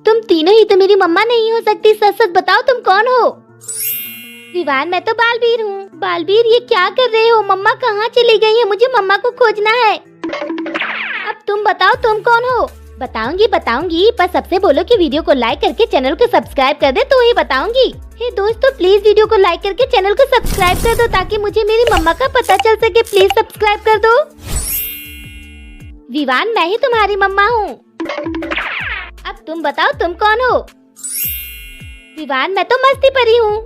तुम तीनों ही तो मेरी मम्मा नहीं हो सकती। सच सच बताओ तुम कौन हो? विवान, मैं तो बालवीर हूँ। बालवीर, ये क्या कर रहे हो? मम्मा कहाँ चली गई है? मुझे मम्मा को खोजना है। अब तुम बताओ तुम कौन हो? बताऊंगी, पर सबसे बोलो कि वीडियो को लाइक करके चैनल को सब्सक्राइब कर दे तो ही बताऊंगी। हे दोस्तों, प्लीज वीडियो को लाइक करके चैनल को सब्सक्राइब कर दो ताकि मुझे मेरी मम्मा का पता चल सके। प्लीज सब्सक्राइब कर दो। विवान, मैं ही तुम्हारी मम्मा हूँ। अब तुम बताओ तुम कौन हो? विवान, मैं तो मस्ती परी हूँ।